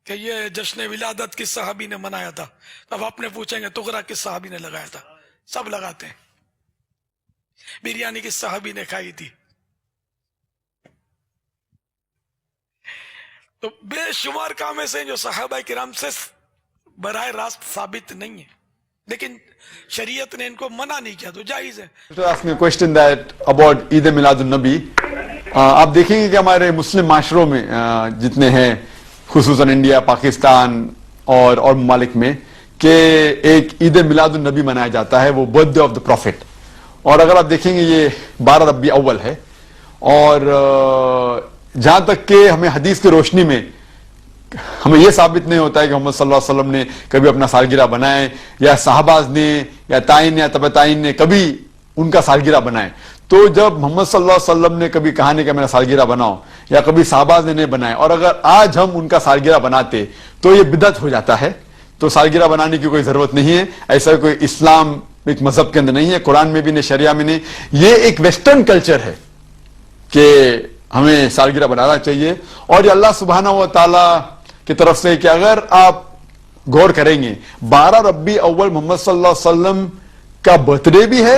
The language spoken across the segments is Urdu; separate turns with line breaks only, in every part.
کہ یہ جشن ولادت کس صحابی نے منایا تھا، اب آپ نے پوچھیں گے تغرا کس صحابی نے لگایا تھا، سب لگاتے ہیں۔ بریانی کس صحابی نے کھائی تھی، تو بے شمار کام ایسے ہیں جو صحابہ کرام سے براہ راست ثابت نہیں ہے، لیکن شریعت نے ان کو منع نہیں کیا تو جائز ہے۔
To ask me a question that about Eid Milad النبی، آپ دیکھیں گے کہ ہمارے مسلم معاشروں میں جتنے ہیں، خصوصاً انڈیا، پاکستان اور ممالک میں، کہ ایک عید میلاد النبی منایا جاتا ہے، وہ birthday of the prophet. اور اگر آپ دیکھیں گے یہ 12 ربیع اول ہے، اور جہاں تک کہ ہمیں حدیث کی روشنی میں ہمیں یہ ثابت نہیں ہوتا ہے کہ محمد صلی اللہ علیہ وسلم نے کبھی اپنا سالگرہ بنائے، یا صحابہ نے یا تائین یا تبع تائین نے کبھی ان کا سالگرہ بنائے۔ تو جب محمد صلی اللہ علیہ وسلم نے کبھی کہا نہیں کہ میرا سالگرہ بناؤ، یا کبھی صحابہ نے نہیں بنائے، اور اگر آج ہم ان کا سالگرہ بناتے تو یہ بدعت ہو جاتا ہے۔ تو سالگرہ بنانے کی کوئی ضرورت نہیں ہے، ایسا کوئی اسلام ایک مذہب کے اندر نہیں ہے، قرآن میں بھی نہیں، شریعہ میں نہیں، یہ ایک ویسٹرن کلچر ہے کہ ہمیں سالگرہ بنانا چاہیے۔ اور یہ اللہ سبحانہ و تعالی کی طرف سے کہ اگر آپ غور کریں گے 12 ربیع اول محمد صلی اللہ علیہ وسلم کا برتھ ڈے بھی ہے،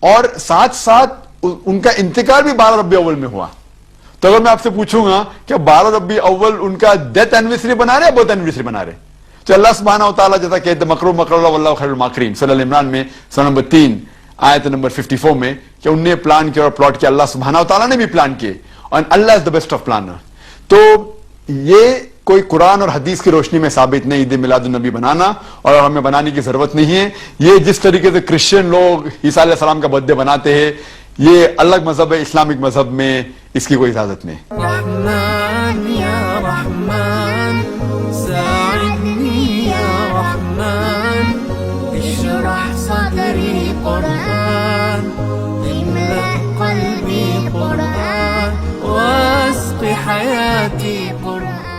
اور ساتھ ساتھ ان کا انتقال بھی 12 ربیع اول میں ہوا۔ تو اگر میں آپ سے پوچھوں گا کہ 12 ربیع اول ان کا ڈیتھ اینیورسری بنا رہے یا برتھ اینیورسری بنا رہے، تو اللہ سبحانہ و تعالیٰ جیسا کہ مکروا مکر اللہ واللہ خیر الماکرین، سورہ ال عمران میں سورہ نمبر 3 آیت نمبر 54 میں، کہ انہوں نے پلان کیا اور پلاٹ کیا، اللہ سبحانہ و تعالیٰ نے بھی پلان کیے، اور اللہ از دا بیسٹ آف پلانر۔ تو یہ کوئی قرآن اور حدیث کی روشنی میں ثابت نہیں عید میلاد النبی بنانا، اور ہمیں بنانے کی ضرورت نہیں ہے۔ یہ جس طریقے سے کرسچن لوگ عیسیٰ علیہ السلام کا برتھ ڈے بناتے ہیں، یہ الگ مذہب ہے، اسلامک مذہب میں اس کی کوئی اجازت نہیں۔
رحمن یا رحمن ساعدنی یا رحمن اشرح صدری قرآن املأ قلبی قرآن واسق حیاتی قرآن۔